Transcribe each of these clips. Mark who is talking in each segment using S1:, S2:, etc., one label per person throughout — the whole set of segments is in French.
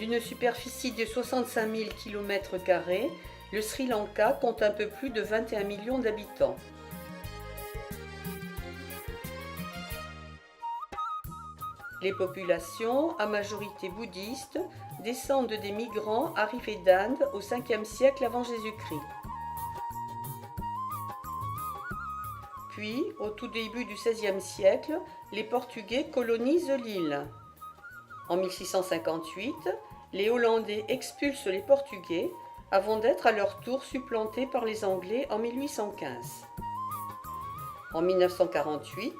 S1: D'une superficie de 65 000 km², le Sri Lanka compte un peu plus de 21 millions d'habitants. Les populations, à majorité bouddhiste, descendent des migrants arrivés d'Inde au 5e siècle avant Jésus-Christ. Puis, au tout début du XVIe siècle, les Portugais colonisent l'île. En 1658, les Hollandais expulsent les Portugais avant d'être à leur tour supplantés par les Anglais en 1815. En 1948,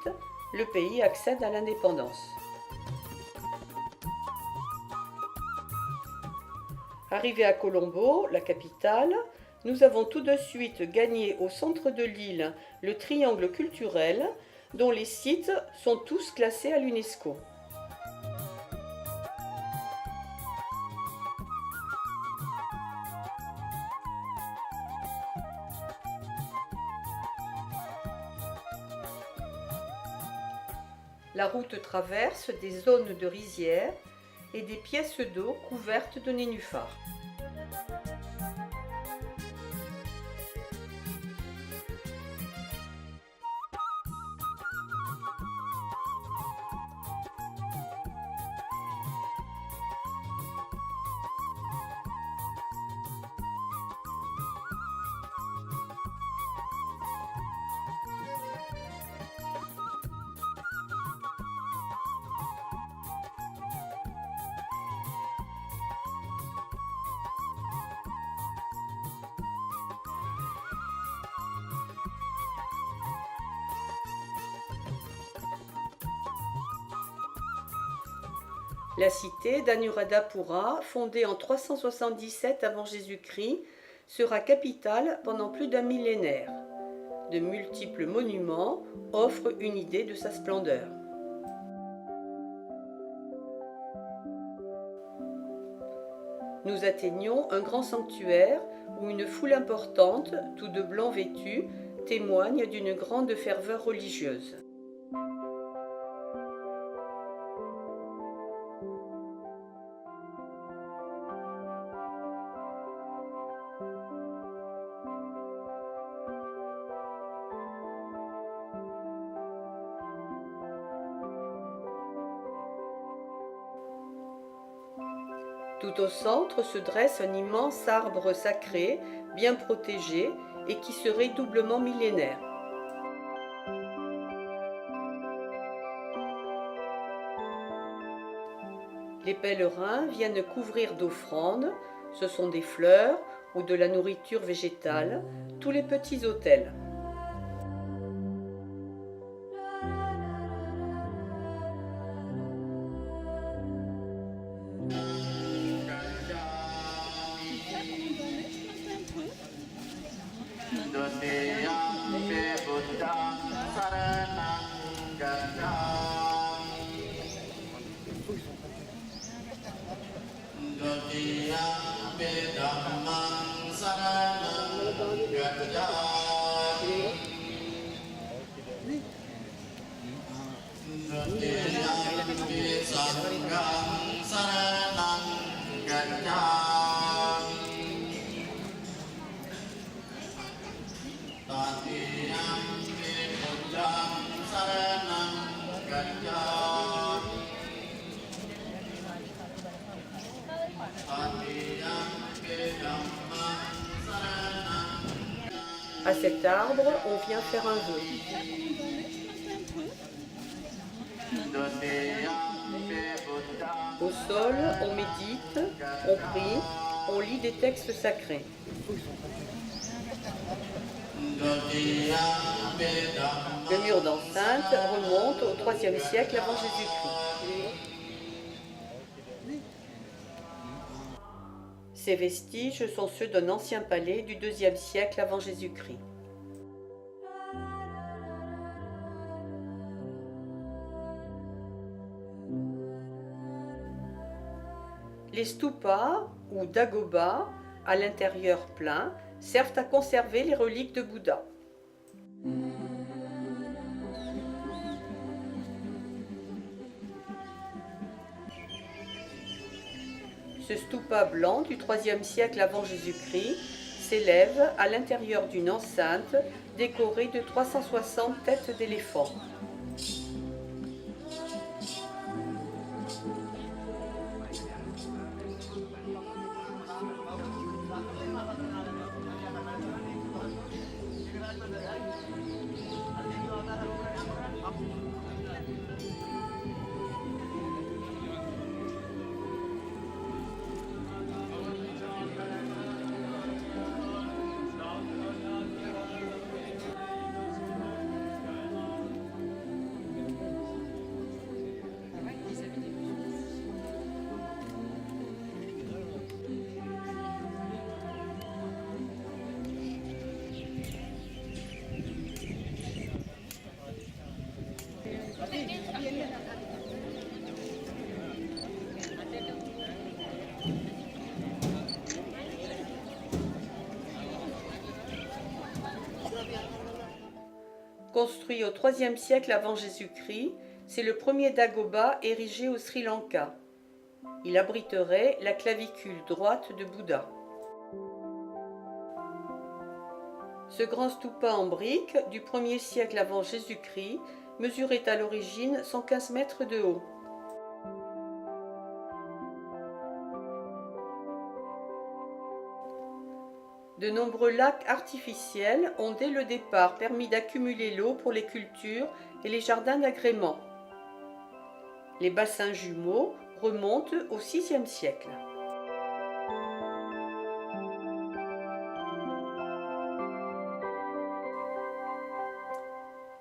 S1: le pays accède à l'indépendance. Arrivé à Colombo, la capitale, nous avons tout de suite gagné au centre de l'île le triangle culturel, dont les sites sont tous classés à l'UNESCO. La route traverse des zones de rizières et des pièces d'eau couvertes de nénuphars. La cité d'Anuradhapura, fondée en 377 avant Jésus-Christ, sera capitale pendant plus d'un millénaire. De multiples monuments offrent une idée de sa splendeur. Nous atteignons un grand sanctuaire où une foule importante, tout de blanc vêtus, témoigne d'une grande ferveur religieuse. Tout au centre se dresse un immense arbre sacré, bien protégé et qui serait doublement millénaire. Les pèlerins viennent couvrir d'offrandes, ce sont des fleurs ou de la nourriture végétale, tous les petits autels. À cet arbre, on vient faire un vœu. Au sol, on médite, on prie, on lit des textes sacrés. Le mur d'enceinte remonte au IIIe siècle avant Jésus-Christ. Ces vestiges sont ceux d'un ancien palais du IIe siècle avant Jésus-Christ. Les stupas ou dagobas, à l'intérieur plein, servent à conserver les reliques de Bouddha. Ce stupa blanc du IIIe siècle avant Jésus-Christ s'élève à l'intérieur d'une enceinte décorée de 360 têtes d'éléphants. Construit au IIIe siècle avant Jésus-Christ, c'est le premier dagoba érigé au Sri Lanka. Il abriterait la clavicule droite de Bouddha. Ce grand stupa en briques du 1er siècle avant Jésus-Christ mesurait à l'origine 115 mètres de haut. De nombreux lacs artificiels ont dès le départ permis d'accumuler l'eau pour les cultures et les jardins d'agrément. Les bassins jumeaux remontent au VIe siècle.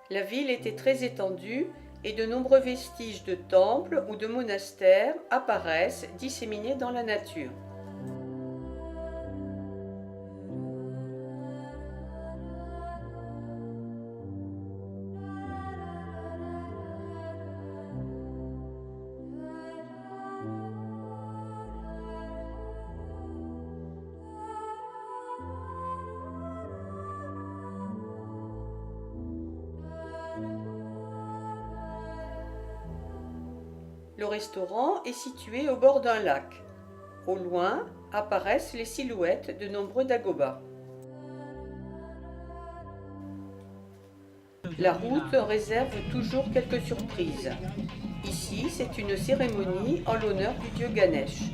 S1: La ville était très étendue et de nombreux vestiges de temples ou de monastères apparaissent disséminés dans la nature. Le restaurant est situé au bord d'un lac. Au loin apparaissent les silhouettes de nombreux dagobas. La route réserve toujours quelques surprises. Ici, c'est une cérémonie en l'honneur du dieu Ganesh.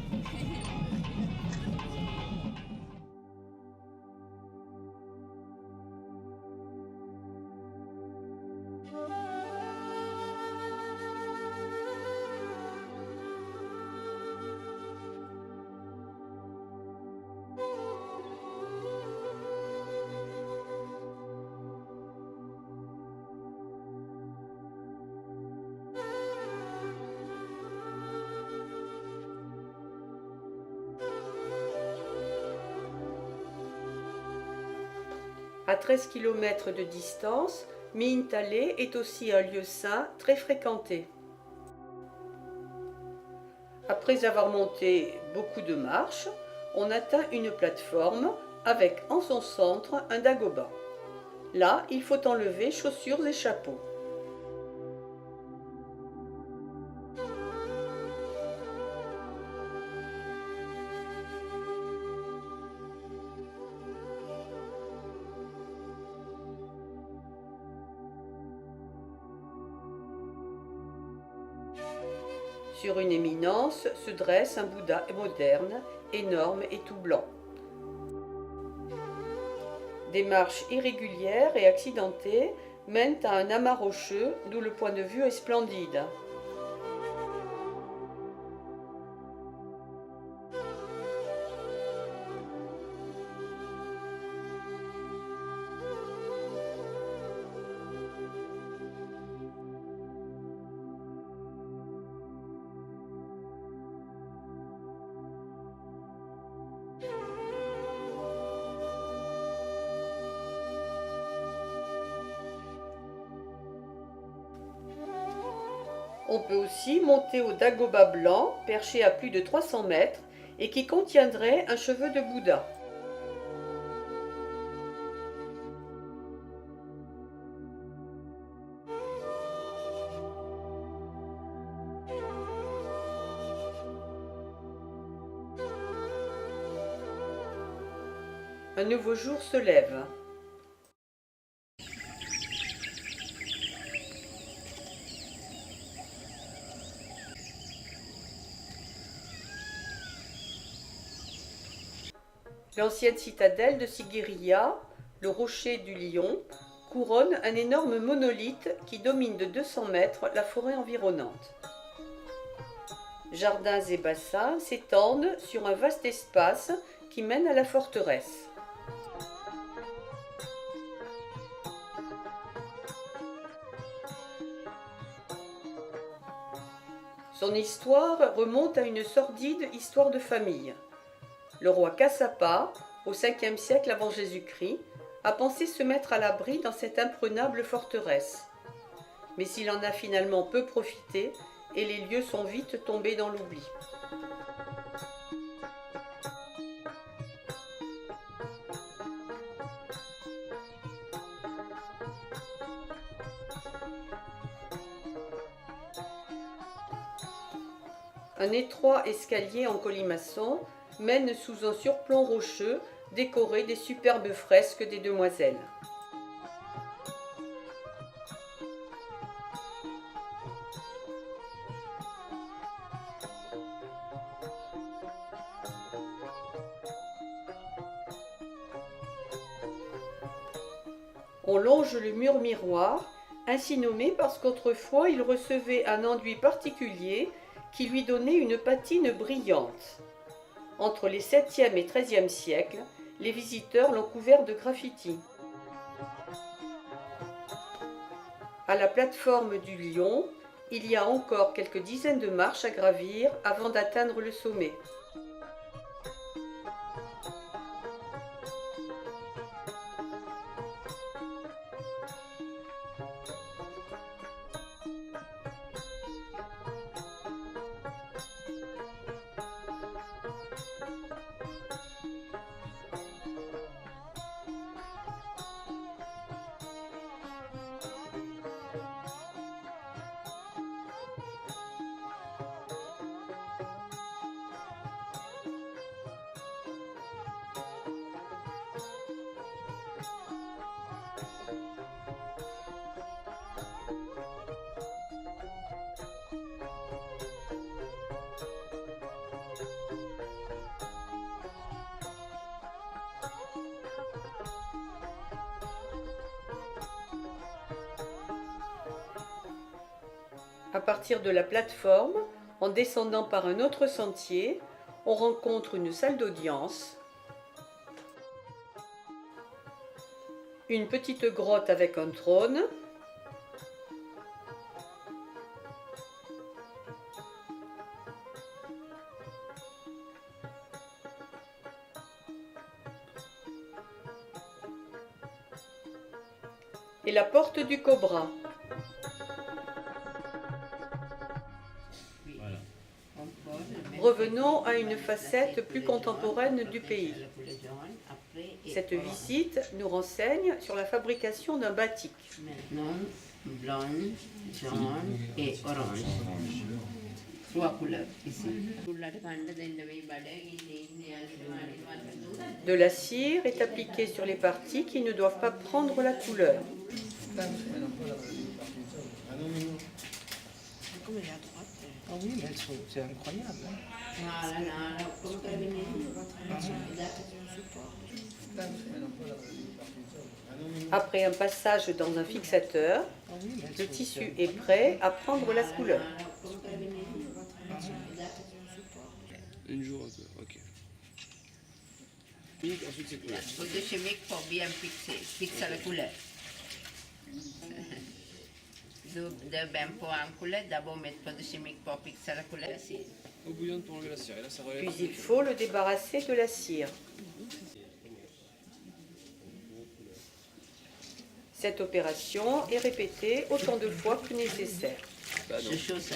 S1: À 13 km de distance, Mihintale est aussi un lieu saint très fréquenté. Après avoir monté beaucoup de marches, on atteint une plateforme avec en son centre un dagoba. Là, il faut enlever chaussures et chapeaux. Sur une éminence se dresse un Bouddha moderne, énorme et tout blanc. Des marches irrégulières et accidentées mènent à un amas rocheux, d'où le point de vue est splendide. On peut aussi monter au dagoba blanc, perché à plus de 300 mètres, et qui contiendrait un cheveu de Bouddha. un nouveau jour se lève. L'ancienne citadelle de Sigiriya, le rocher du Lion, couronne un énorme monolithe qui domine de 200 mètres la forêt environnante. Jardins et bassins s'étendent sur un vaste espace qui mène à la forteresse. Son histoire remonte à une sordide histoire de famille. Le roi Kassapa, au 5e siècle avant Jésus-Christ, a pensé se mettre à l'abri dans cette imprenable forteresse. Mais il en a finalement peu profité et les lieux sont vite tombés dans l'oubli. Un étroit escalier en colimaçon mène sous un surplomb rocheux décoré des superbes fresques des demoiselles. On longe le mur miroir, ainsi nommé parce qu'autrefois il recevait un enduit particulier qui lui donnait une patine brillante. Entre les 7e et 13e siècles, les visiteurs l'ont couvert de graffitis. À la plateforme du Lion, il y a encore quelques dizaines de marches à gravir avant d'atteindre le sommet. À partir de la plateforme, en descendant par un autre sentier, on rencontre une salle d'audience, une petite grotte avec un trône, et la porte du Cobra. Revenons à une facette plus contemporaine du pays. Cette visite nous renseigne sur la fabrication d'un batik.
S2: Blonde, jaune et orange. Trois couleurs ici.
S1: De la cire est appliquée sur les parties qui ne doivent pas prendre la couleur.
S3: Ah oui, mais c'est incroyable.
S1: Après un passage dans un fixateur, le tissu est prêt à prendre la couleur.
S3: Une jour, ok. Ensuite, c'est couleur.
S2: Poudre chimique pour bien fixer la couleur. Deux bains pour en couleur, d'abord mettre poudre chimique pour fixer la couleur.
S3: Eau bouillante pour enlever la cire. Et là, ça relève.
S1: Puis il faut le débarrasser de la cire. Cette opération est répétée autant de fois que nécessaire.
S2: C'est chaud ça.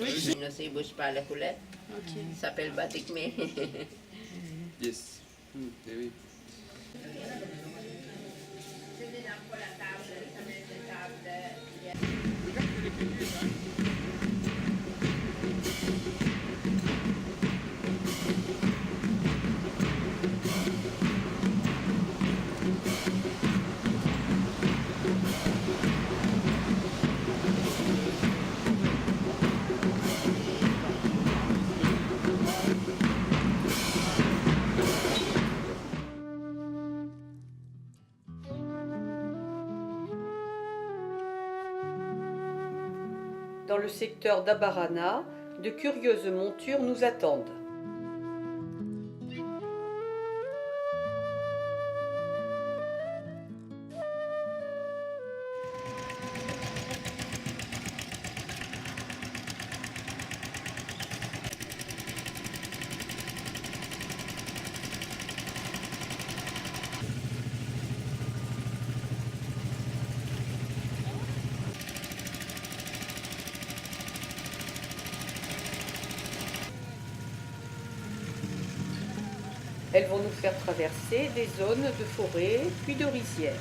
S2: Oui. Sinon, ça ne bouge pas la couleur. Ça s'appelle batik, mais.
S3: Yes. Eh oui.
S1: Dans le secteur d'Abarana, de curieuses montures nous attendent. Elles vont nous faire traverser des zones de forêt puis de rizières.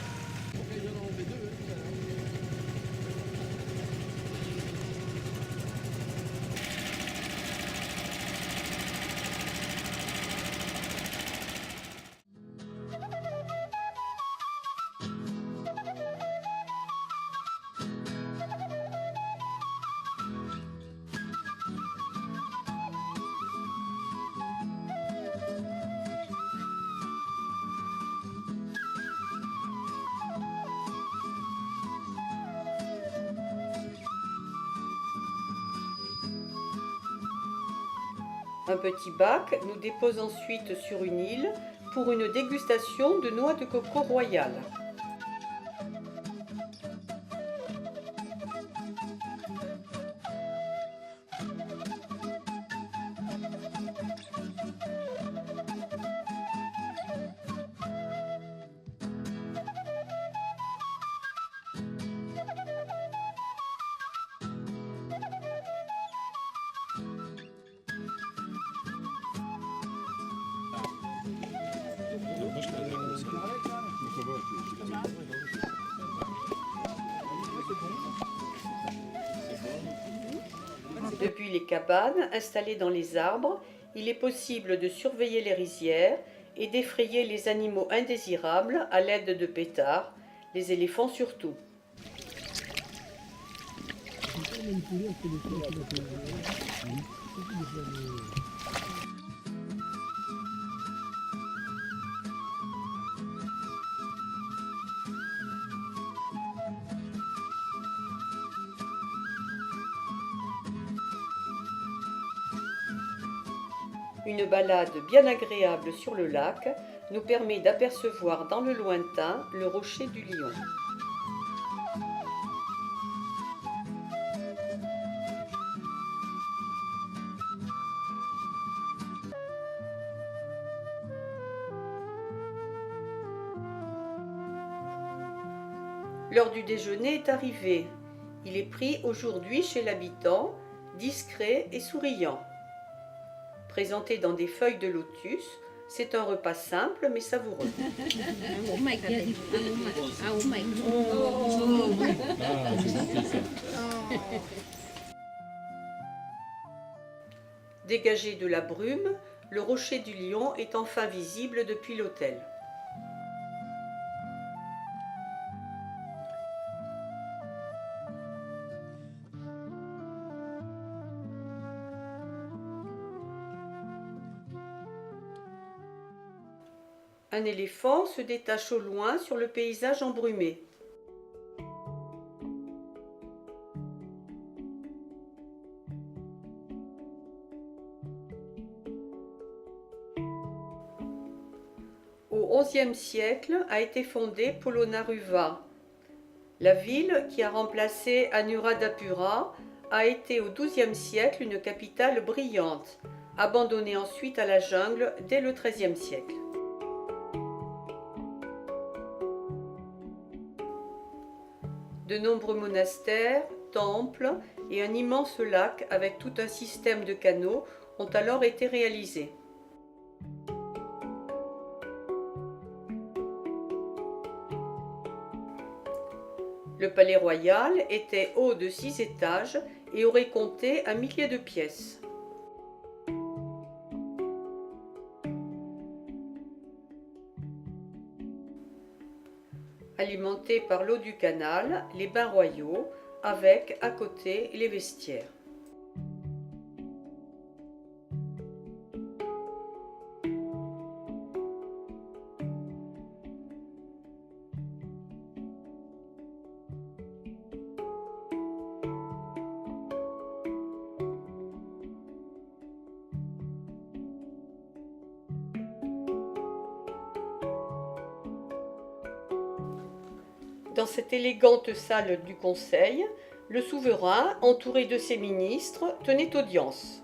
S1: Un petit bac nous dépose ensuite sur une île pour une dégustation de noix de coco royale. Depuis les cabanes installées dans les arbres, il est possible de surveiller les rizières et d'effrayer les animaux indésirables à l'aide de pétards, les éléphants surtout. Une balade bien agréable sur le lac nous permet d'apercevoir dans le lointain le rocher du Lion. L'heure du déjeuner est arrivée. Il est pris aujourd'hui chez l'habitant, discret et souriant. Présenté dans des feuilles de lotus, c'est un repas simple mais savoureux. Dégagé de la brume, le rocher du Lion est enfin visible depuis l'hôtel. Un éléphant se détache au loin sur le paysage embrumé. Au XIe siècle a été fondée Polonnaruva. La ville, qui a remplacé Anuradhapura, a été au XIIe siècle une capitale brillante, abandonnée ensuite à la jungle dès le XIIIe siècle. De nombreux monastères, temples et un immense lac avec tout un système de canaux ont alors été réalisés. Le palais royal était haut de 6 étages et aurait compté un millier de pièces. Alimentés par l'eau du canal, les bains royaux, avec à côté les vestiaires. dans cette élégante salle du conseil, le souverain, entouré de ses ministres, tenait audience.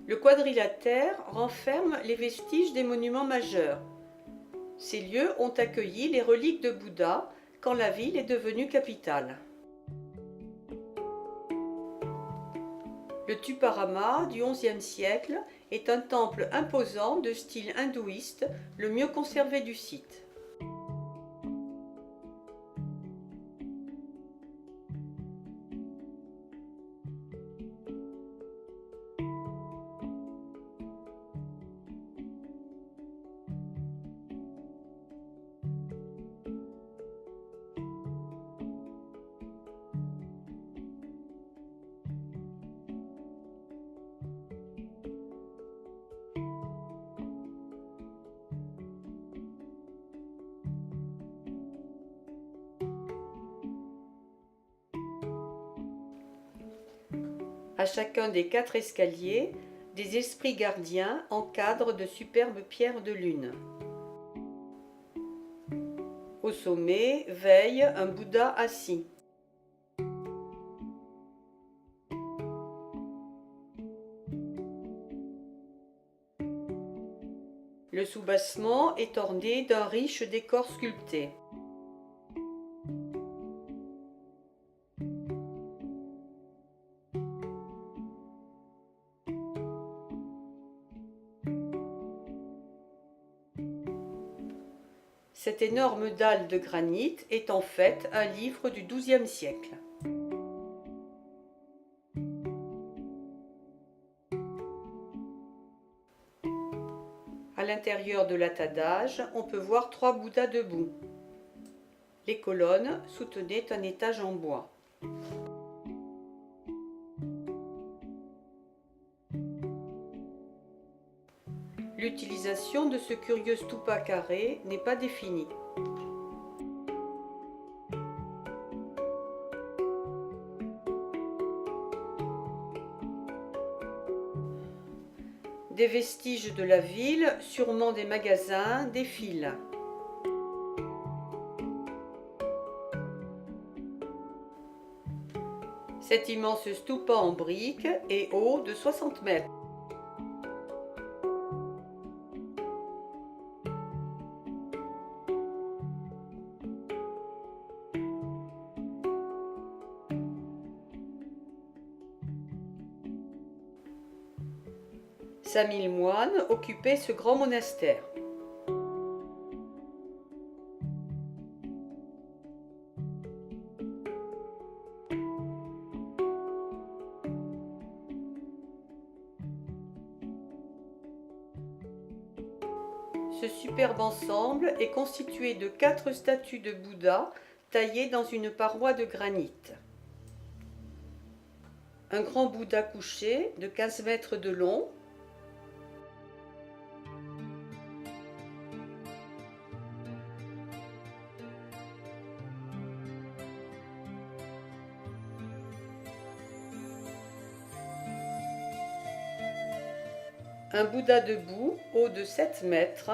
S1: Le quadrilatère renferme les vestiges des monuments majeurs. Ces lieux ont accueilli les reliques de Bouddha quand la ville est devenue capitale. Le Tuparama du XIe siècle est un temple imposant de style hindouiste, le mieux conservé du site. À chacun des 4 escaliers, des esprits gardiens encadrent de superbes pierres de lune. Au sommet veille un Bouddha assis. Le soubassement est orné d'un riche décor sculpté. Cette énorme dalle de granit est en fait un livre du XIIe siècle. À l'intérieur de l'attadage, on peut voir 3 Bouddhas debout. Les colonnes soutenaient un étage en bois. L'utilisation de ce curieux stupa carré n'est pas définie. Des vestiges de la ville, sûrement des magasins, défilent. Cet immense stupa en briques est haut de 60 mètres. Samil moines occupaient ce grand monastère. Ce superbe ensemble est constitué de 4 statues de Bouddha taillées dans une paroi de granit. Un grand Bouddha couché de 15 mètres de long, un Bouddha debout, haut de 7 mètres,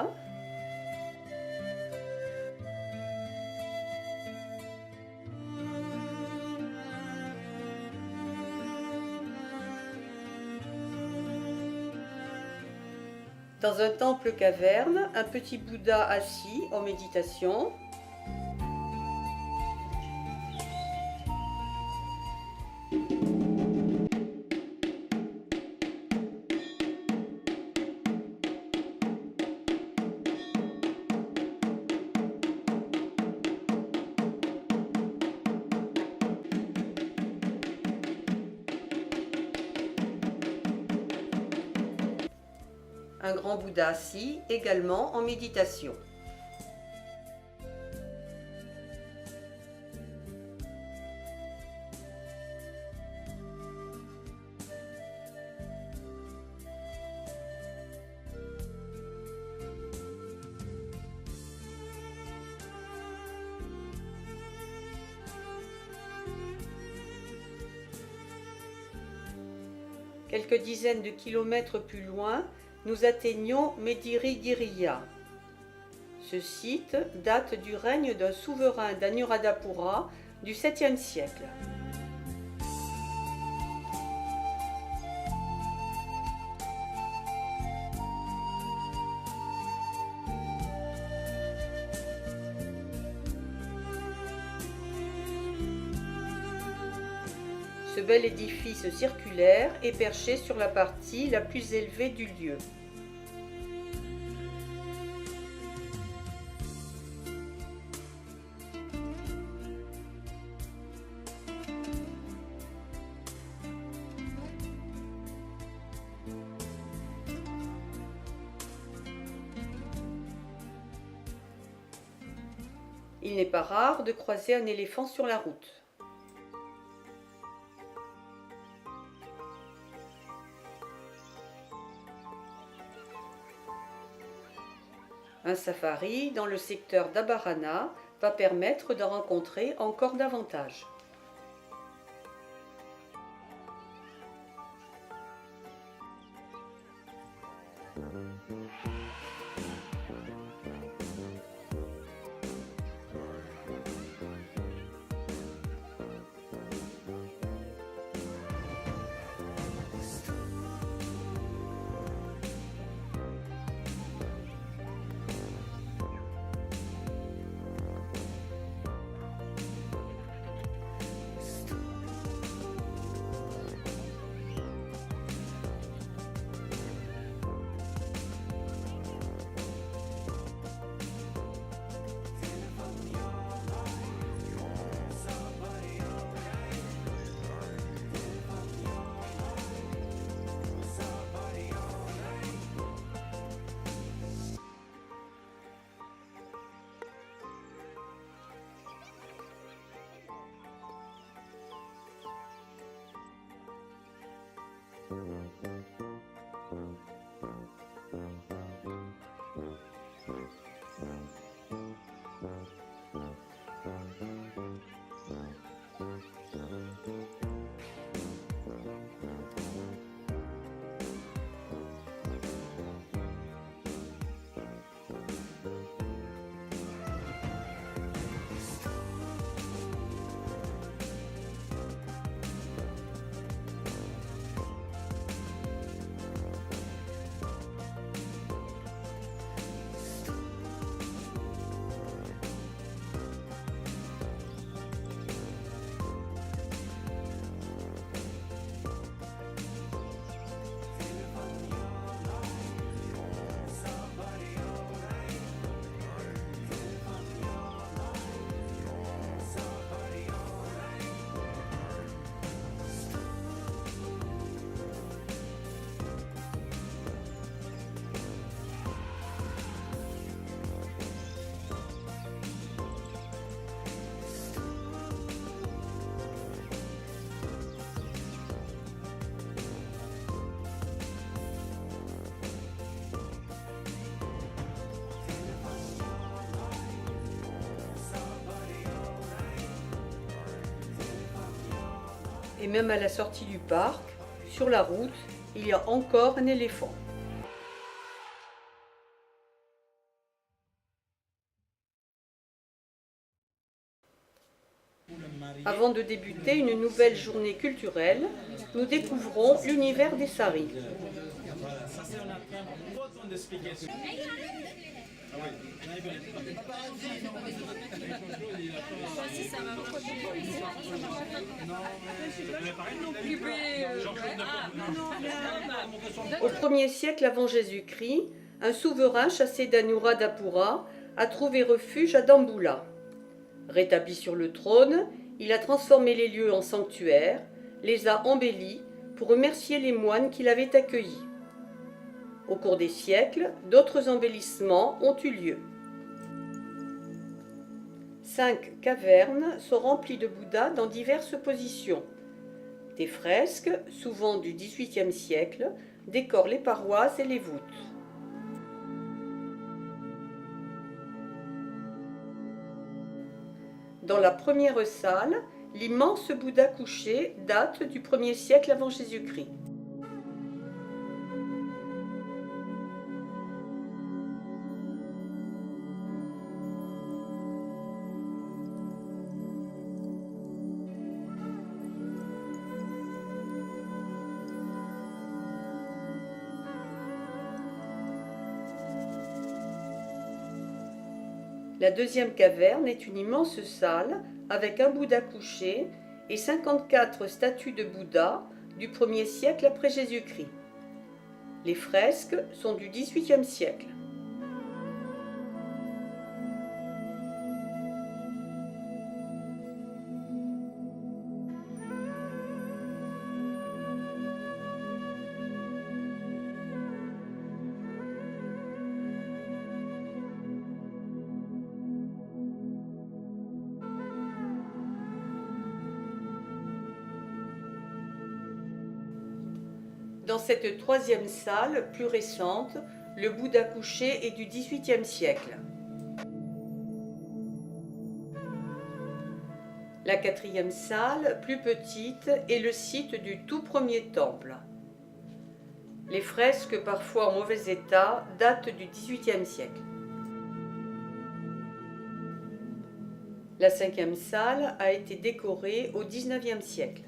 S1: dans un temple caverne, un petit Bouddha assis en méditation, un grand Bouddha assis, également en méditation. Quelques dizaines de kilomètres plus loin, nous atteignons Medirigiriya. Ce site date du règne d'un souverain d'Anuradhapura du 7e siècle. Ce bel édifice circulaire est perché sur la partie la plus élevée du lieu. Il n'est pas rare de croiser un éléphant sur la route. Un safari dans le secteur d'Abarana va permettre d'en rencontrer encore davantage. Et même à la sortie du parc, sur la route, il y a encore un éléphant. Avant de débuter une nouvelle journée culturelle, nous découvrons l'univers des saris. Au 1er siècle avant Jésus-Christ, un souverain chassé d'Anuradhapura a trouvé refuge à Dambulla. Rétabli sur le trône, il a transformé les lieux en sanctuaires, les a embellis pour remercier les moines qui l'avaient accueilli. Au cours des siècles, d'autres embellissements ont eu lieu. 5 cavernes sont remplies de Bouddhas dans diverses positions. Des fresques, souvent du XVIIIe siècle, décorent les parois et les voûtes. Dans la première salle, l'immense Bouddha couché date du 1er siècle avant Jésus-Christ. La deuxième caverne est une immense salle avec un Bouddha couché et 54 statues de Bouddha du 1er siècle après Jésus-Christ. Les fresques sont du XVIIIe siècle. Dans cette troisième salle, plus récente, le Bouddha couché est du XVIIIe siècle. La quatrième salle, plus petite, est le site du tout premier temple. Les fresques, parfois en mauvais état, datent du XVIIIe siècle. La cinquième salle a été décorée au XIXe siècle.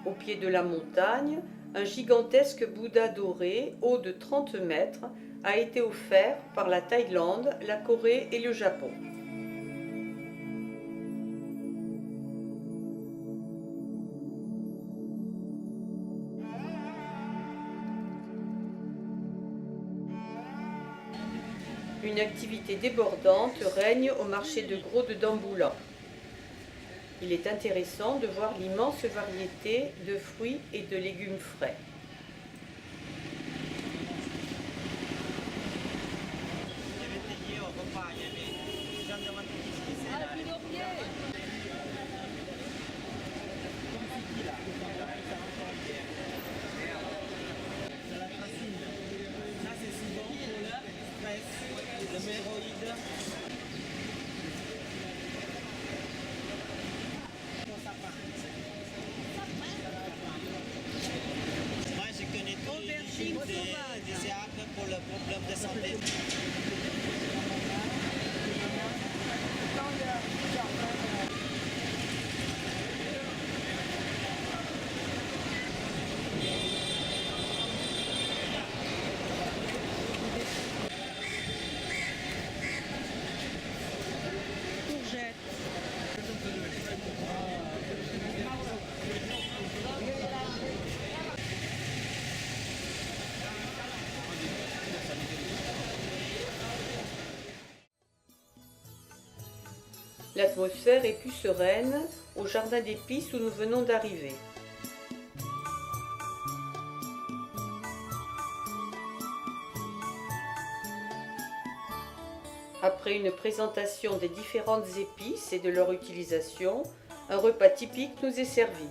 S1: Au pied de la montagne, un gigantesque Bouddha doré, haut de 30 mètres, a été offert par la Thaïlande, la Corée et le Japon. Une activité débordante règne au marché de gros de Dambulla. Il est intéressant de voir l'immense variété de fruits et de légumes frais.
S4: Moi, je connais tous les régimes des arbres pour le problème de santé.
S1: L'atmosphère est plus sereine au jardin d'épices où nous venons d'arriver. Après une présentation des différentes épices et de leur utilisation, un repas typique nous est servi.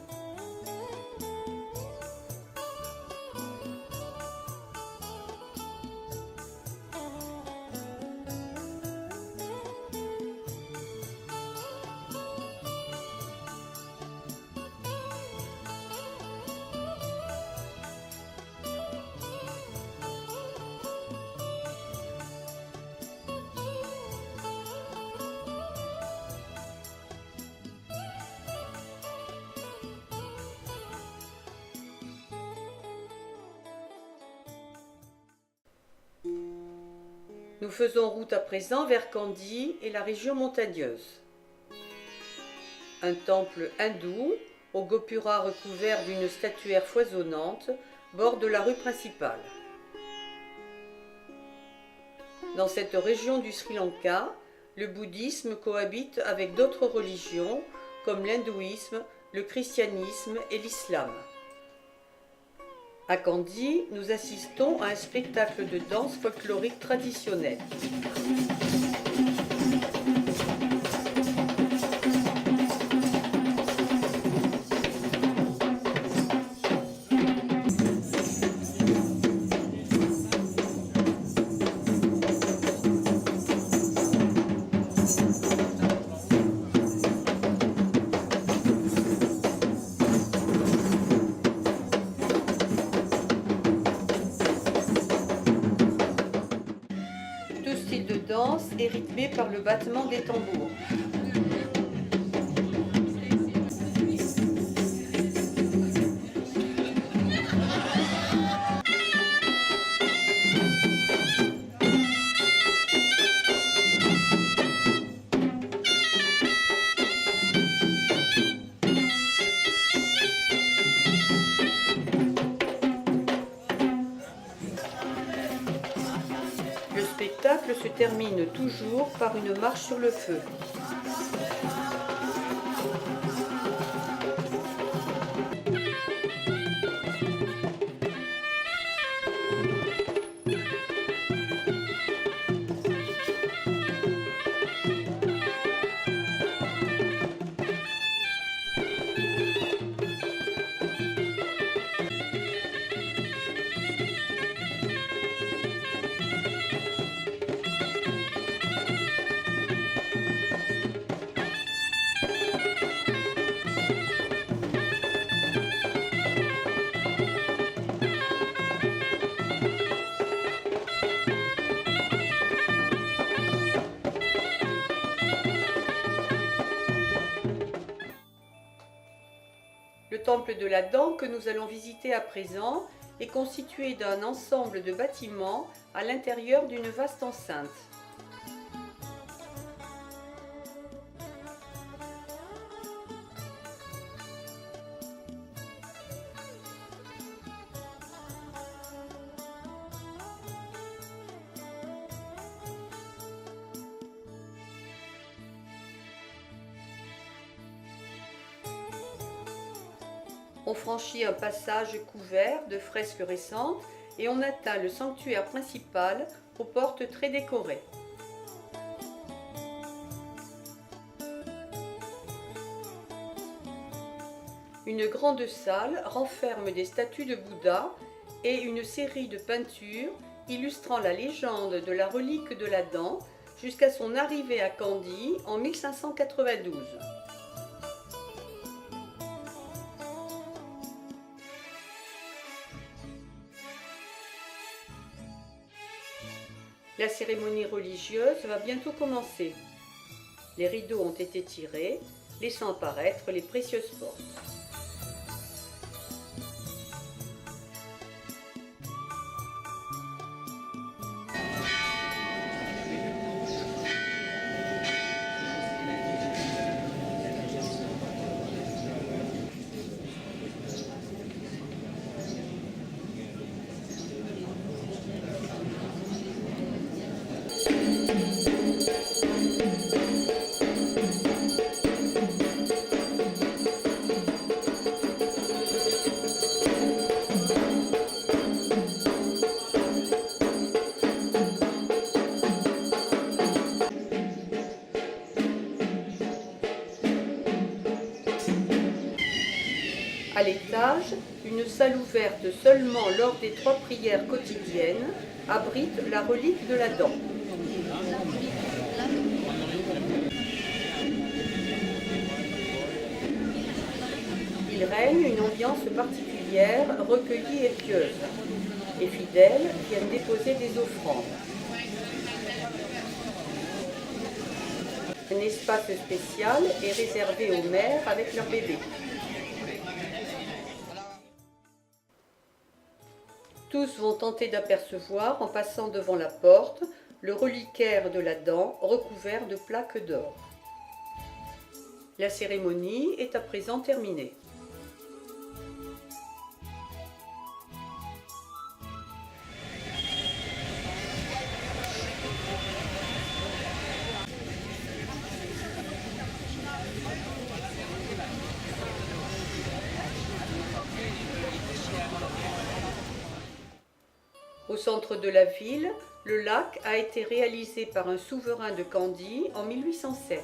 S1: Nous faisons route à présent vers Kandy et la région montagneuse. Un temple hindou, au gopura recouvert d'une statuaire foisonnante, borde la rue principale. Dans cette région du Sri Lanka, le bouddhisme cohabite avec d'autres religions comme l'hindouisme, le christianisme et l'islam. À Kandy, nous assistons à un spectacle de danse folklorique traditionnelle. Tout style de danse est rythmé par le battement des tambours. Le spectacle se termine toujours par une marche sur le feu. Le temple de l'Adam que nous allons visiter à présent est constitué d'un ensemble de bâtiments à l'intérieur d'une vaste enceinte. On franchit un passage couvert de fresques récentes et on atteint le sanctuaire principal aux portes très décorées. Une grande salle renferme des statues de Bouddha et une série de peintures illustrant la légende de la relique de l'Adam jusqu'à son arrivée à Kandy en 1592. La cérémonie religieuse va bientôt commencer. Les rideaux ont été tirés, laissant apparaître les précieuses portes. À l'étage, une salle ouverte seulement lors des 3 prières quotidiennes abrite la relique de l'Adam. Il règne une ambiance particulière, recueillie et pieuse. Les fidèles viennent déposer des offrandes. Un espace spécial est réservé aux mères avec leurs bébés. Tous vont tenter d'apercevoir, en passant devant la porte, le reliquaire de l'Adam recouvert de plaques d'or. La cérémonie est à présent terminée. centre de la ville, le lac a été réalisé par un souverain de Candie en 1807.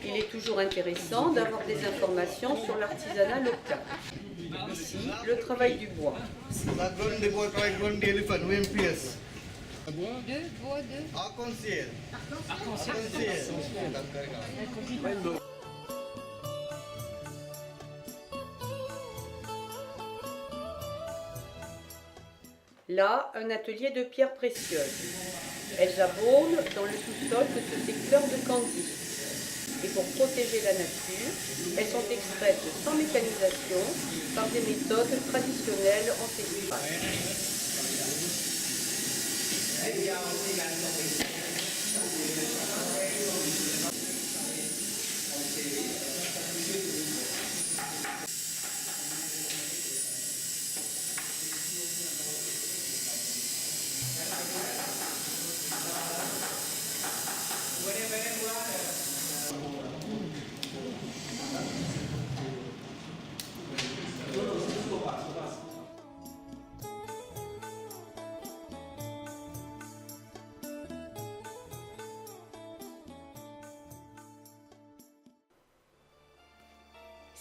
S1: Il est toujours intéressant d'avoir des informations sur l'artisanat local. Ici, le travail du bois.
S5: Background de bois background d'éléphant, UMPS.
S6: Deux, bois, deux.
S5: Arc-en-ciel. Arc-en-ciel.
S1: Là, un atelier de pierres précieuses. Elles abondent dans le sous-sol de ce secteur de Candie. Et pour protéger la nature, elles sont extraites sans mécanisation par des méthodes traditionnelles ancestrales.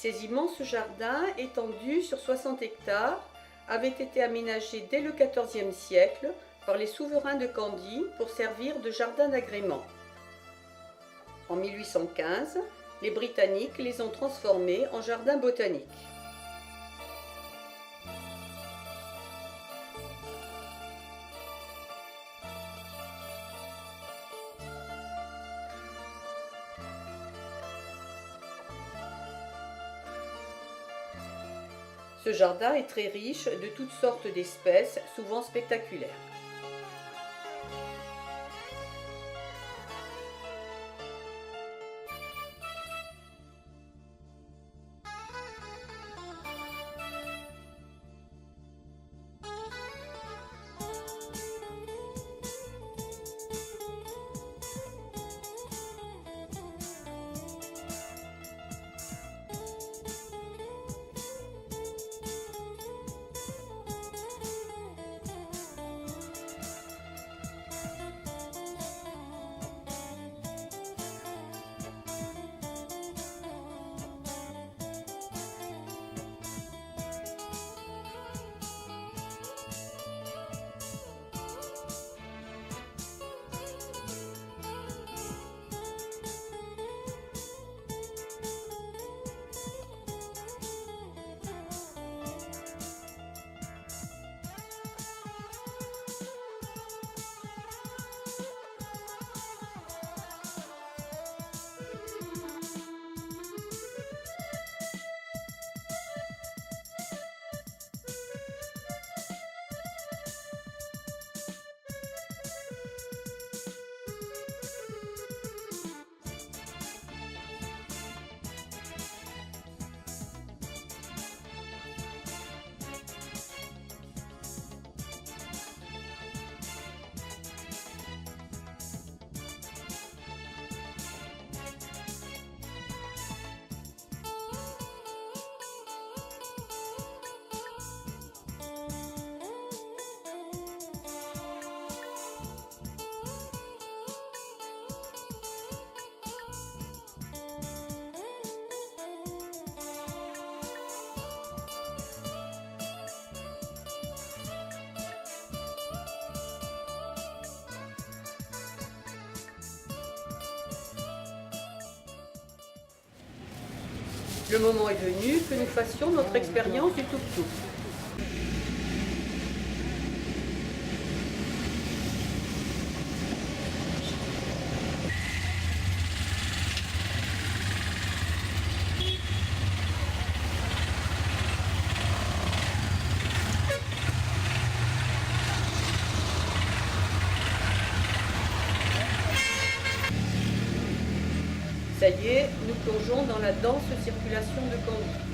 S1: Ces immenses jardins, étendus sur 60 hectares, avaient été aménagés dès le XIVe siècle par les souverains de Candie pour servir de jardin d'agrément. En 1815, les Britanniques les ont transformés en jardins botaniques. Ce jardin est très riche de toutes sortes d'espèces, souvent spectaculaires. Le moment est venu que nous fassions notre expérience du tuk-tuk. Ça y est, nous plongeons dans la dense circulation de Candie.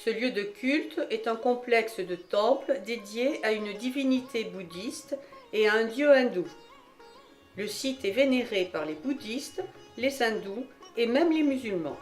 S1: Ce lieu de culte est un complexe de temples dédié à une divinité bouddhiste et à un dieu hindou. Le site est vénéré par les bouddhistes, les hindous et même les musulmans.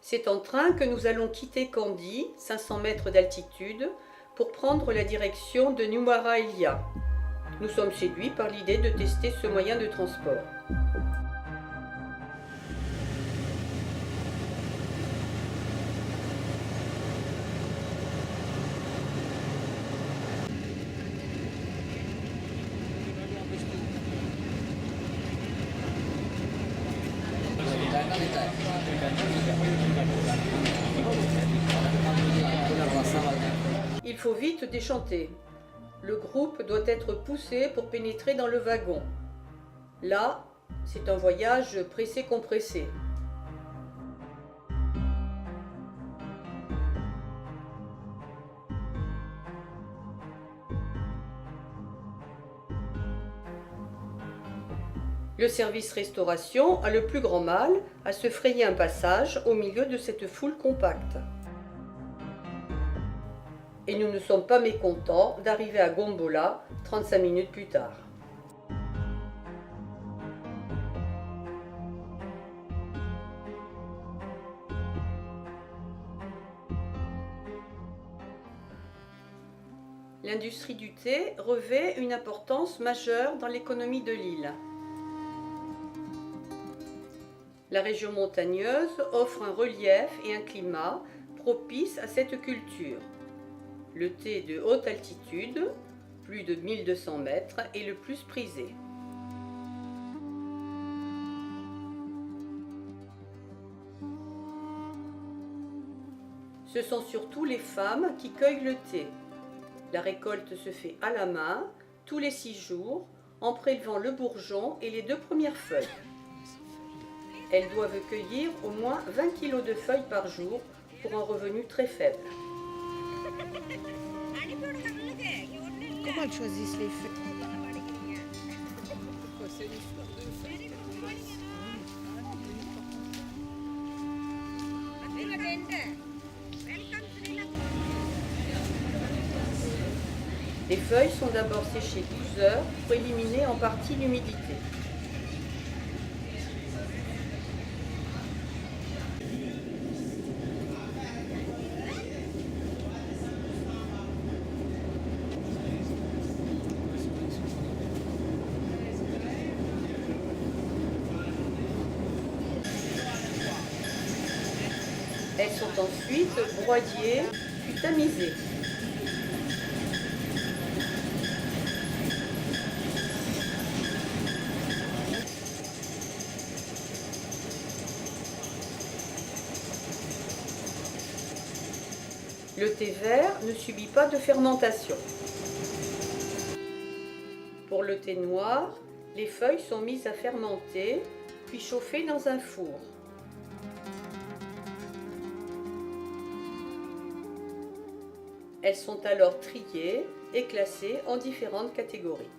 S1: C'est en train que nous allons quitter Kandy, 500 mètres d'altitude, pour prendre la direction de Nuwara Eliya. Nous sommes séduits par l'idée de tester ce moyen de transport. Il faut vite déchanter. Le groupe doit être poussé pour pénétrer dans le wagon. Là, c'est un voyage pressé-compressé. Le service restauration a le plus grand mal à se frayer un passage au milieu de cette foule compacte. Et nous ne sommes pas mécontents d'arriver à Gombola 35 minutes plus tard. L'industrie du thé revêt une importance majeure dans l'économie de l'île. La région montagneuse offre un relief et un climat propices à cette culture. Le thé de haute altitude, plus de 1200 mètres, est le plus prisé. Ce sont surtout les femmes qui cueillent le thé. La récolte se fait à la main, tous les 6 jours, en prélevant le bourgeon et les 2 premières feuilles. Elles doivent cueillir au moins 20 kg de feuilles par jour pour un revenu très faible.
S6: Comment elles choisissent les feuilles? C'est les fleurs de feuilles.
S1: Les feuilles sont d'abord séchées 12 heures pour éliminer en partie l'humidité. Elles sont ensuite broyées puis tamisées. Le thé vert ne subit pas de fermentation. Pour le thé noir, les feuilles sont mises à fermenter puis chauffées dans un four. Elles sont alors triées et classées en différentes catégories.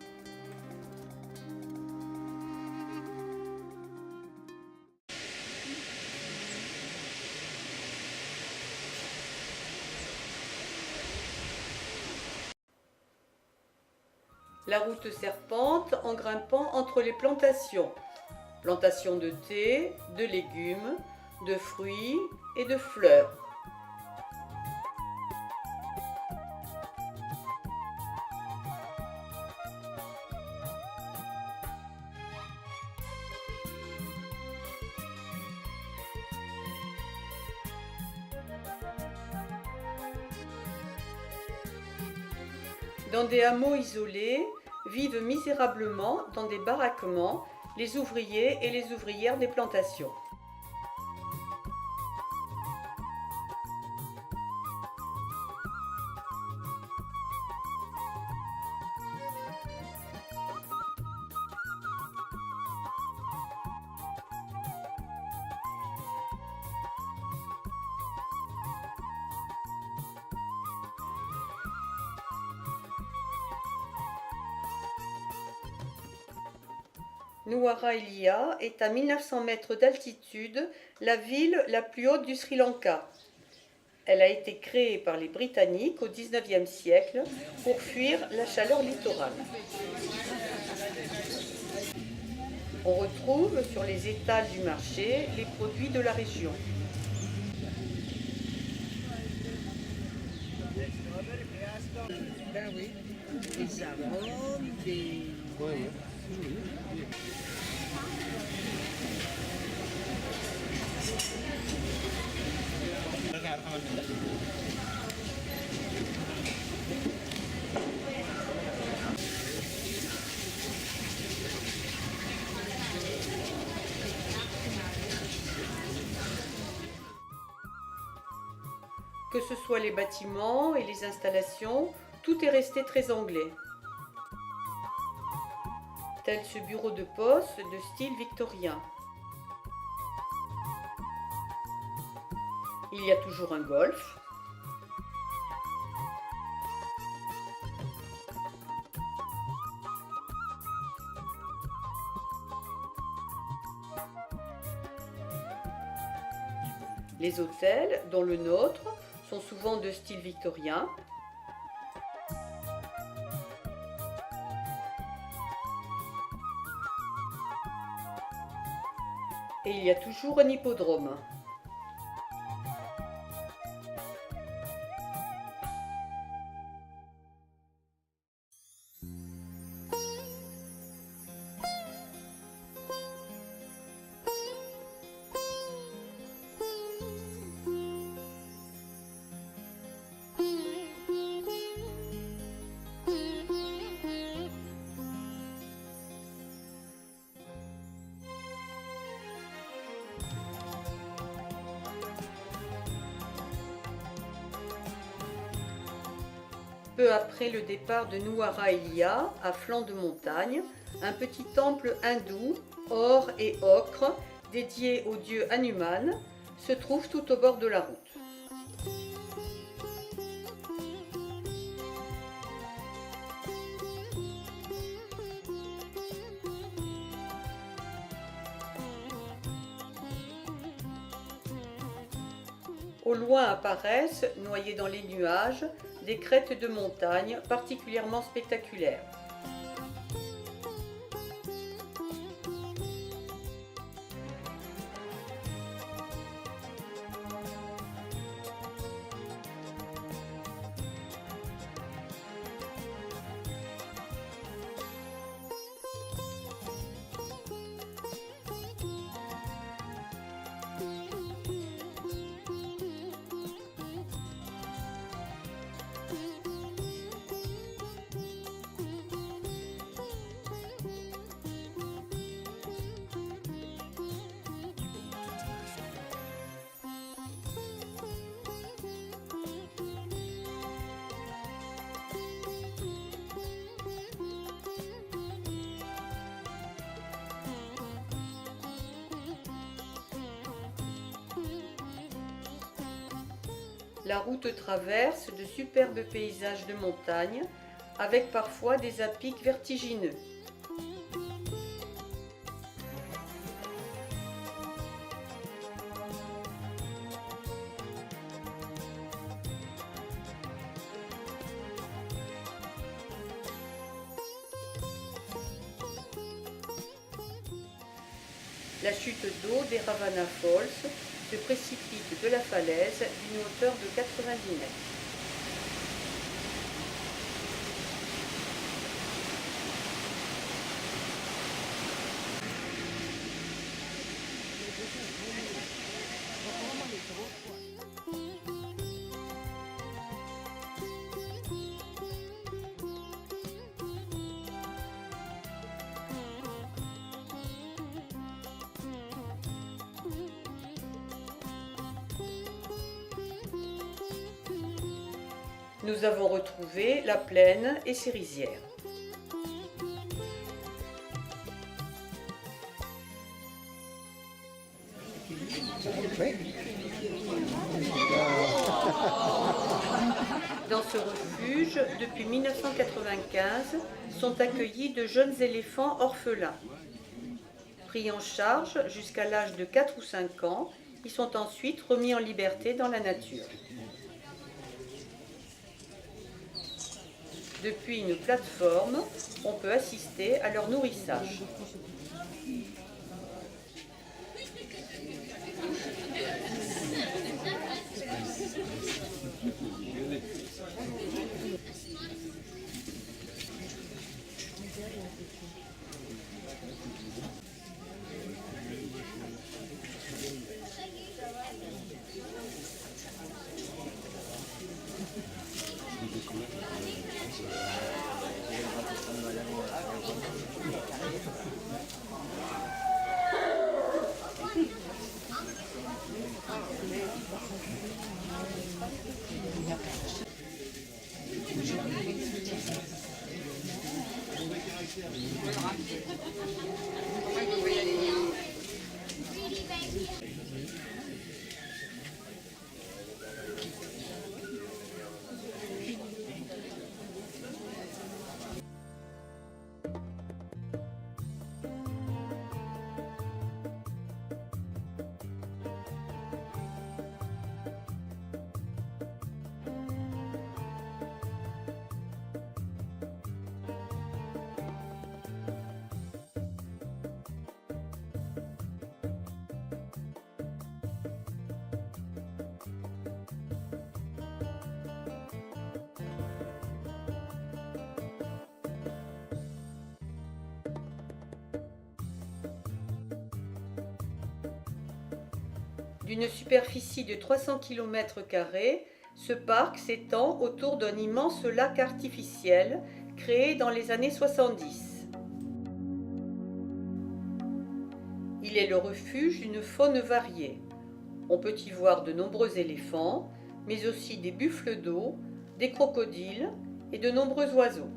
S1: La route serpente en grimpant entre les plantations. Plantations de thé, de légumes, de fruits et de fleurs. Dans des hameaux isolés, vivent misérablement dans des baraquements les ouvriers et les ouvrières des plantations. Nuwara Eliya est à 1900 mètres d'altitude la ville la plus haute du Sri Lanka. Elle a été créée par les Britanniques au XIXe siècle pour fuir la chaleur littorale. On retrouve sur les étals du marché les produits de la région.
S6: Ben oui. Des arômes, des...
S1: Que ce soit les bâtiments et les installations, tout est resté très anglais. Tel ce bureau de poste de style victorien. Il y a toujours un golf. Les hôtels, dont le nôtre, sont souvent de style victorien. Et il y a toujours un hippodrome. Peu après le départ de Nuwara Eliya, à flanc de montagne, un petit temple hindou, or et ocre, dédié au dieu Hanuman, se trouve tout au bord de la route. Au loin apparaissent, noyées dans les nuages, des crêtes de montagne particulièrement spectaculaires. La route traverse de superbes paysages de montagne, avec parfois des à-pics vertigineux. La chute d'eau des Ravana Falls se précipite de la falaise d'une hauteur de 90 mètres. Nous avons retrouvé la plaine et ses rizières. Dans ce refuge, depuis 1995, sont accueillis de jeunes éléphants orphelins. Pris en charge jusqu'à l'âge de 4 ou 5 ans, ils sont ensuite remis en liberté dans la nature. Depuis une plateforme, on peut assister à leur nourrissage. D'une superficie de 300 km², ce parc s'étend autour d'un immense lac artificiel créé dans les années 70. Il est le refuge d'une faune variée. On peut y voir de nombreux éléphants, mais aussi des buffles d'eau, des crocodiles et de nombreux oiseaux.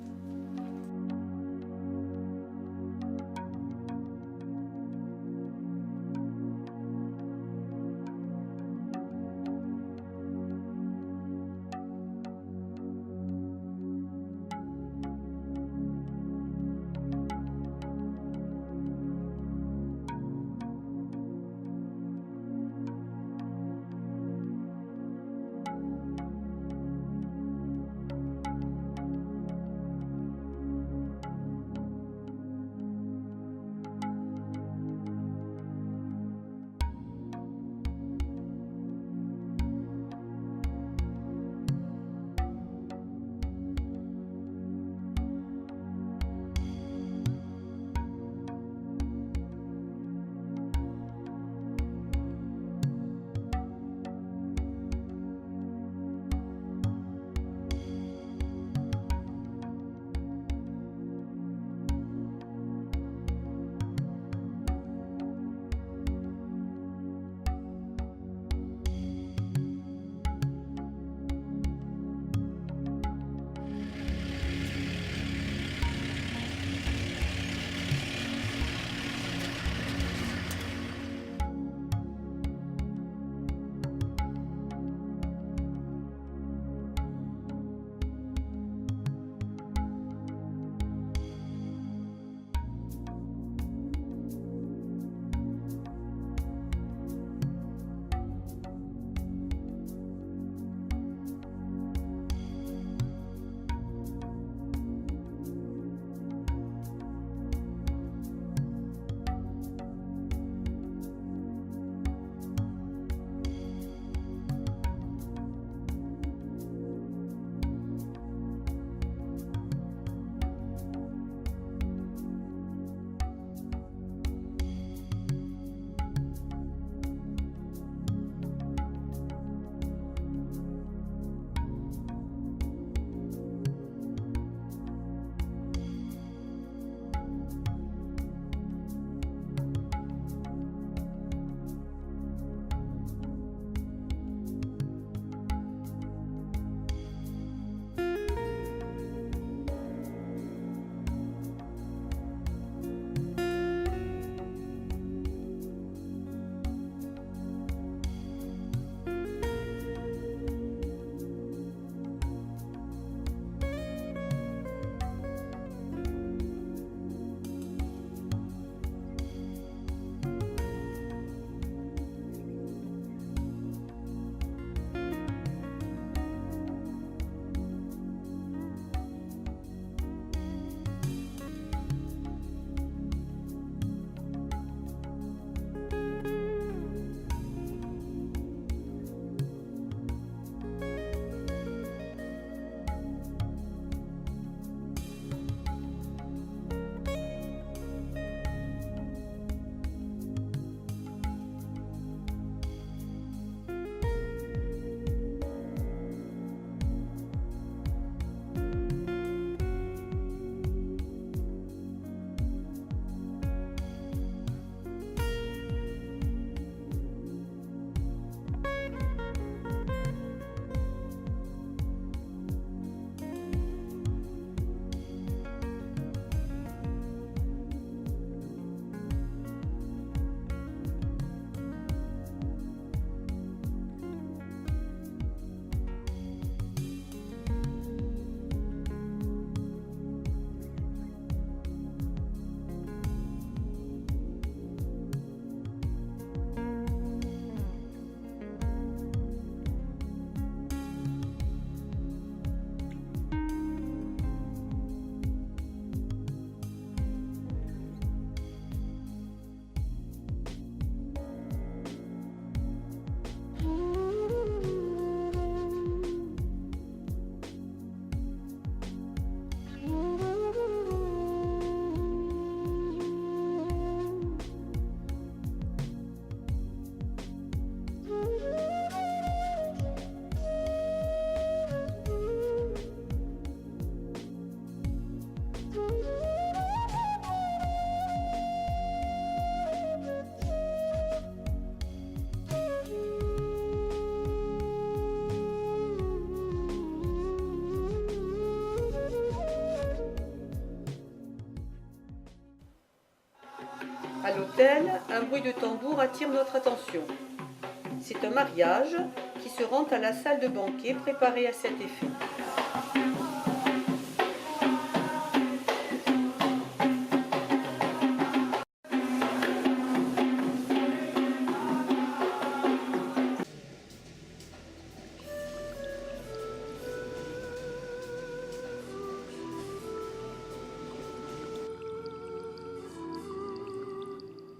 S1: l'hôtel, un bruit de tambour attire notre attention. C'est un mariage qui se rend à la salle de banquet préparée à cet effet.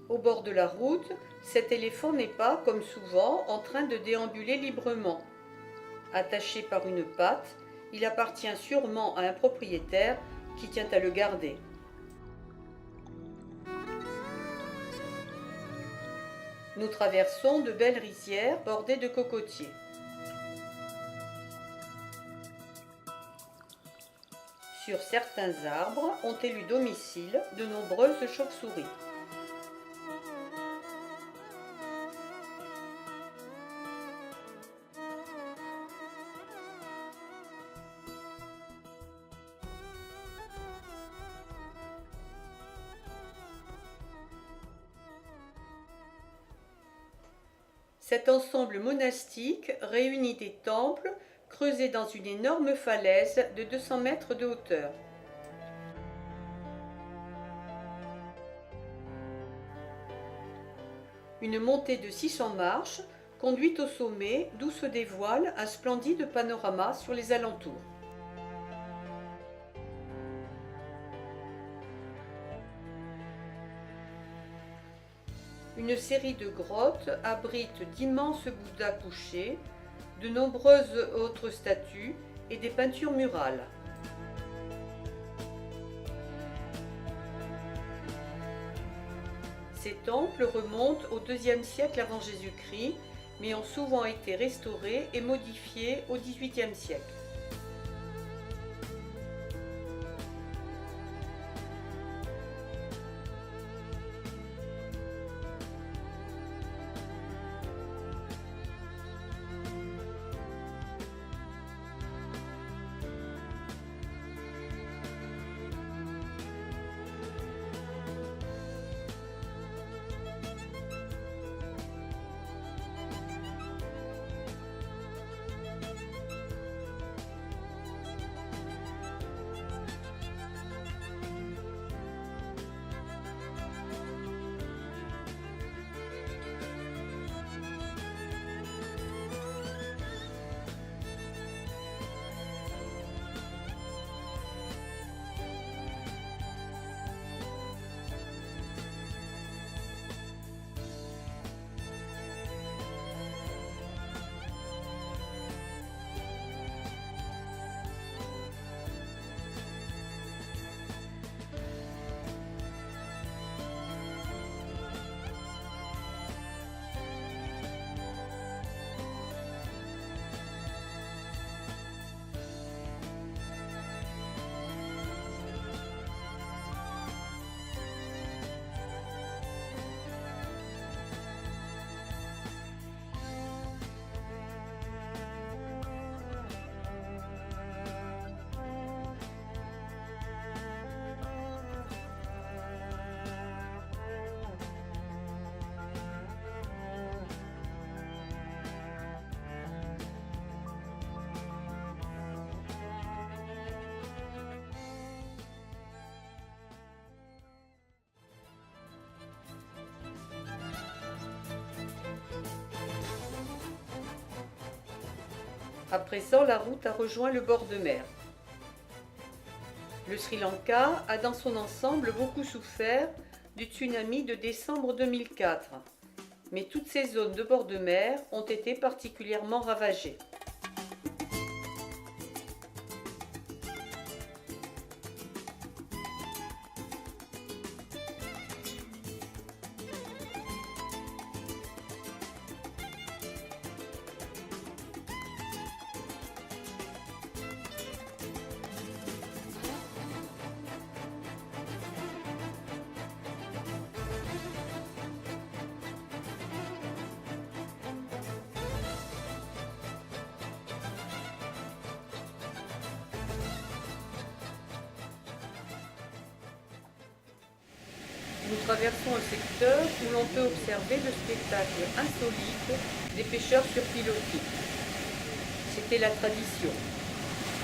S1: Au bord de la route, cet éléphant n'est pas, comme souvent, en train de déambuler librement. Attaché par une patte, il appartient sûrement à un propriétaire qui tient à le garder. Nous traversons de belles rizières bordées de cocotiers. Sur certains arbres ont élu domicile de nombreuses chauves-souris. Cet ensemble monastique réunit des temples creusés dans une énorme falaise de 200 mètres de hauteur. Une montée de 600 marches conduit au sommet d'où se dévoile un splendide panorama sur les alentours. Une série de grottes abrite d'immenses bouddhas couchés, de nombreuses autres statues et des peintures murales. Ces temples remontent au IIe siècle avant Jésus-Christ, mais ont souvent été restaurés et modifiés au XVIIIe siècle. À présent, la route a rejoint le bord de mer. Le Sri Lanka a dans son ensemble beaucoup souffert du tsunami de décembre 2004, mais toutes ces zones de bord de mer ont été particulièrement ravagées. Nous traversons un secteur où l'on peut observer le spectacle insolite des pêcheurs sur pilotis. C'était la tradition.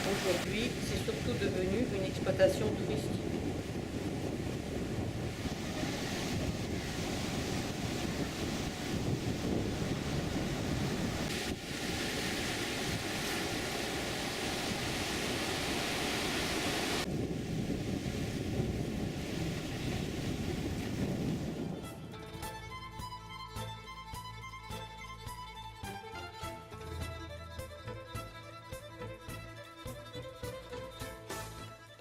S1: Aujourd'hui, c'est surtout devenu une exploitation touristique.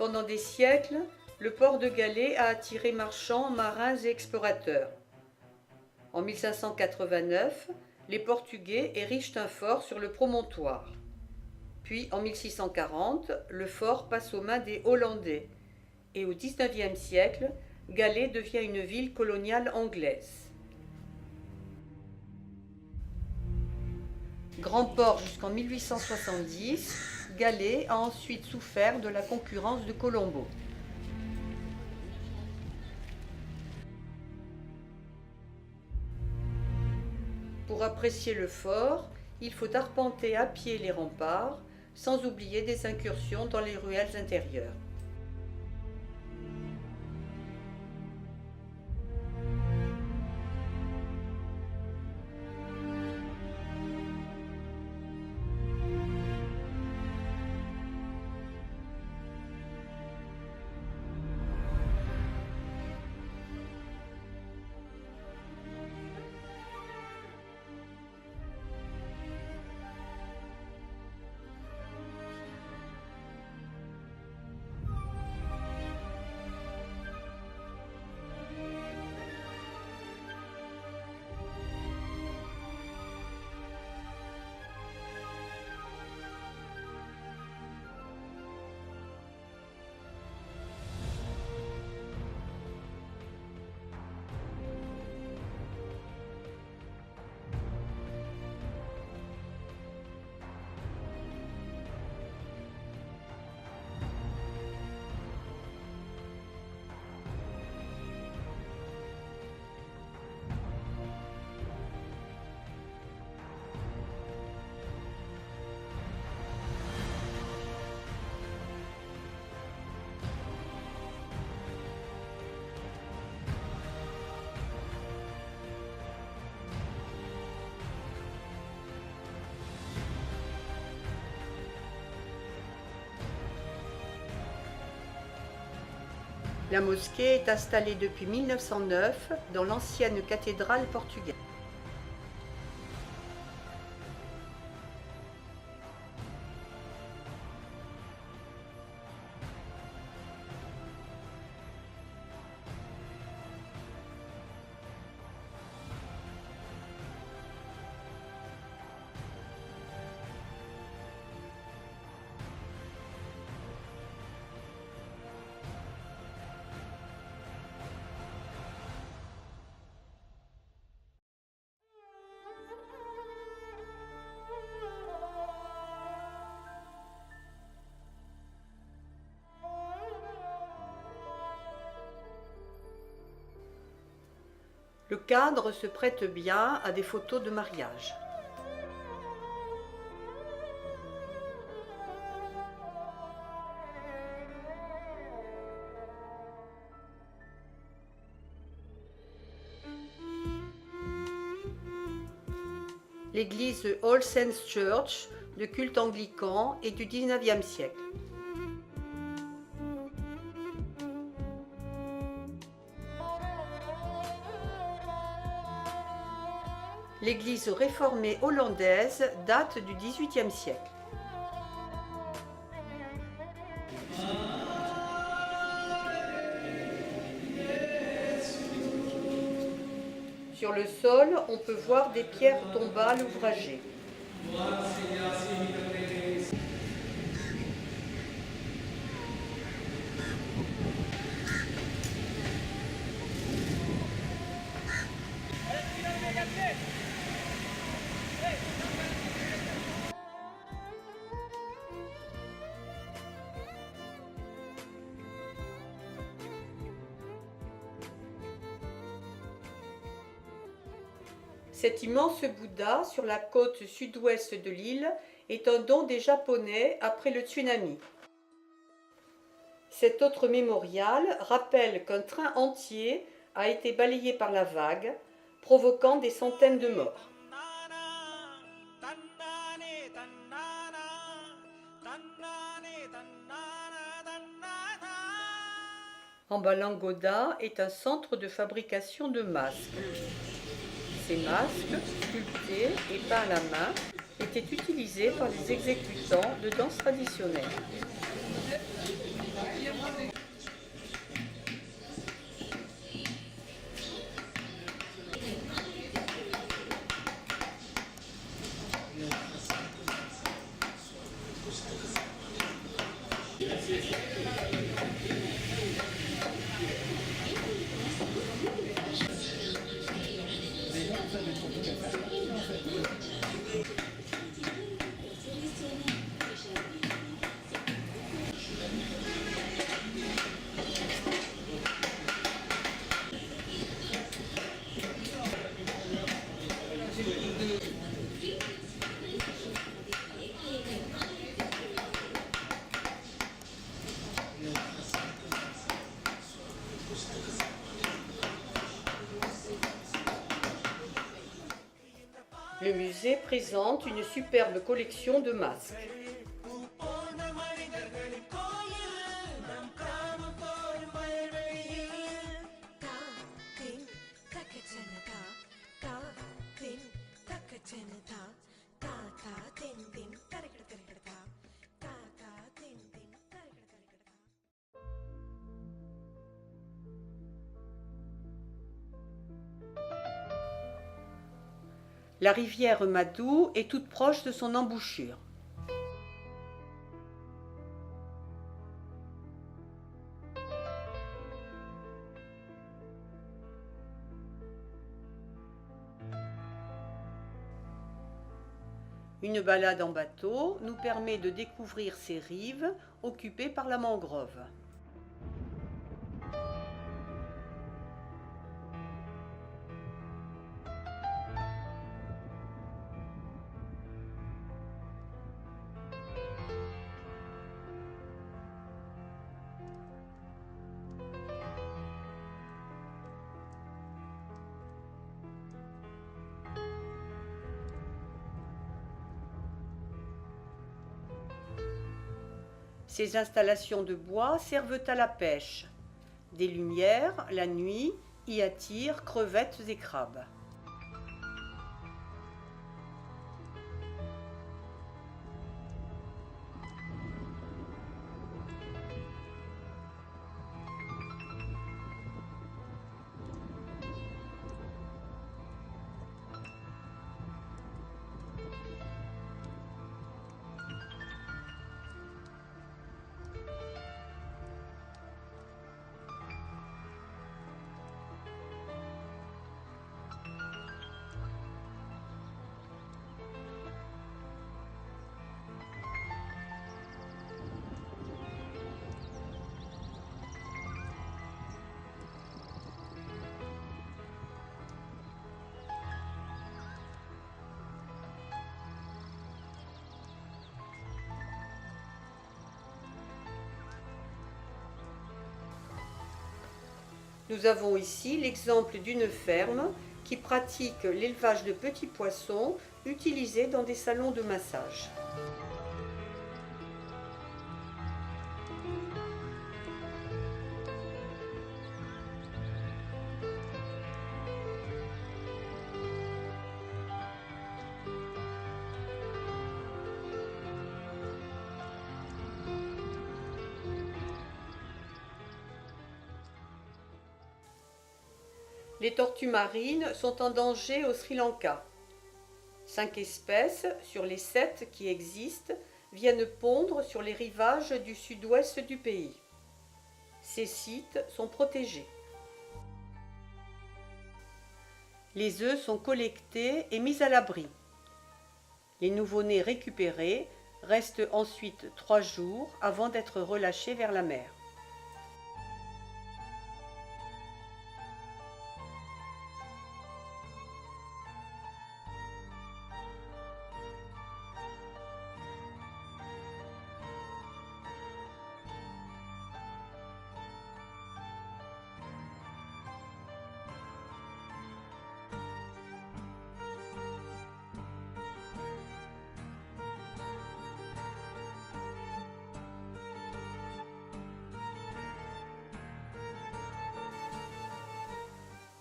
S1: Pendant des siècles, le port de Galets a attiré marchands, marins et explorateurs. En 1589, les Portugais érigent un fort sur le promontoire. Puis en 1640, le fort passe aux mains des Hollandais. Et au XIXe siècle, Galets devient une ville coloniale anglaise. Grand port jusqu'en 1870, Galets a ensuite souffert de la concurrence de Colombo. Pour apprécier le fort, il faut arpenter à pied les remparts, sans oublier des incursions dans les ruelles intérieures. La mosquée est installée depuis 1909 dans l'ancienne cathédrale portugaise. Le cadre se prête bien à des photos de mariage. L'église All Saints Church, de culte anglican, est du XIXe siècle. L'église réformée hollandaise date du XVIIIe siècle. Sur le sol, on peut voir des pierres tombales ouvragées. Cet immense Bouddha sur la côte sud-ouest de l'île est un don des Japonais après le tsunami. Cet autre mémorial rappelle qu'un train entier a été balayé par la vague, provoquant des centaines de morts. Ambalangoda est un centre de fabrication de masques. Ces masques, sculptés et peints à la main, étaient utilisés par les exécutants de danse traditionnelle. Le musée présente une superbe collection de masques. La rivière Madou est toute proche de son embouchure. Une balade en bateau nous permet de découvrir ces rives occupées par la mangrove. Ces installations de bois servent à la pêche. Des lumières, la nuit, y attirent crevettes et crabes. Nous avons ici l'exemple d'une ferme qui pratique l'élevage de petits poissons utilisés dans des salons de massage. Les tortues marines sont en danger au Sri Lanka. 5 espèces sur les 7 qui existent viennent pondre sur les rivages du sud-ouest du pays. Ces sites sont protégés. Les œufs sont collectés et mis à l'abri. Les nouveau-nés récupérés restent ensuite 3 jours avant d'être relâchés vers la mer.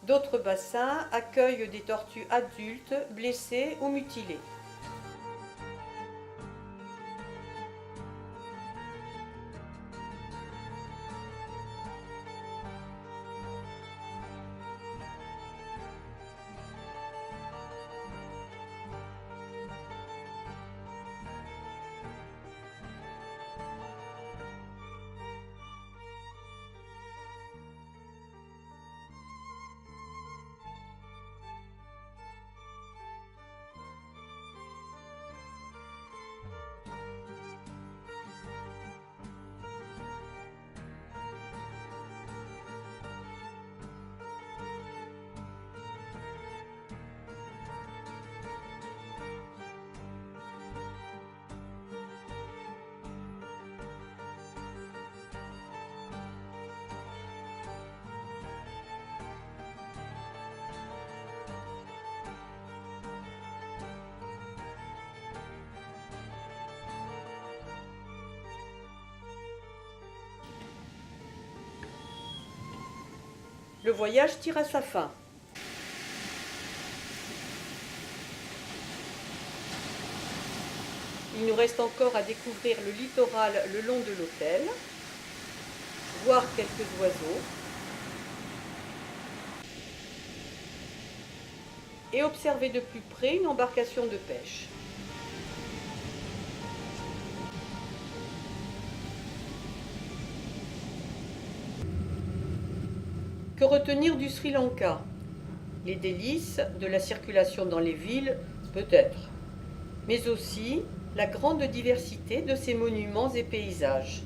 S1: D'autres bassins accueillent des tortues adultes blessées ou mutilées. Le voyage tire à sa fin. Il nous reste encore à découvrir le littoral le long de l'hôtel, voir quelques oiseaux et observer de plus près une embarcation de pêche. Que retenir du Sri Lanka? Les délices de la circulation dans les villes, peut-être, mais aussi la grande diversité de ses monuments et paysages,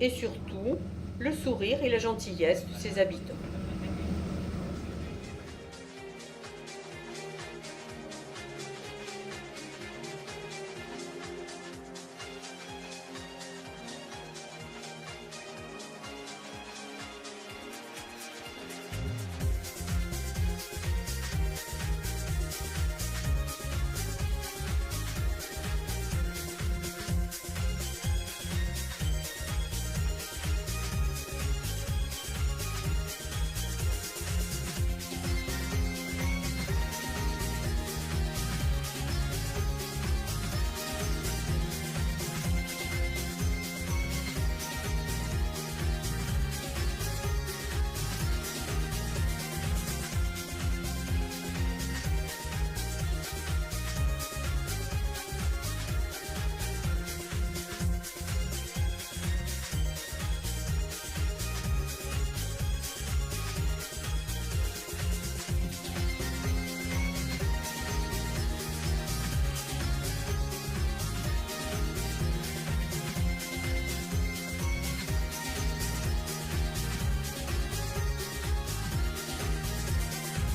S1: et surtout le sourire et la gentillesse de ses habitants.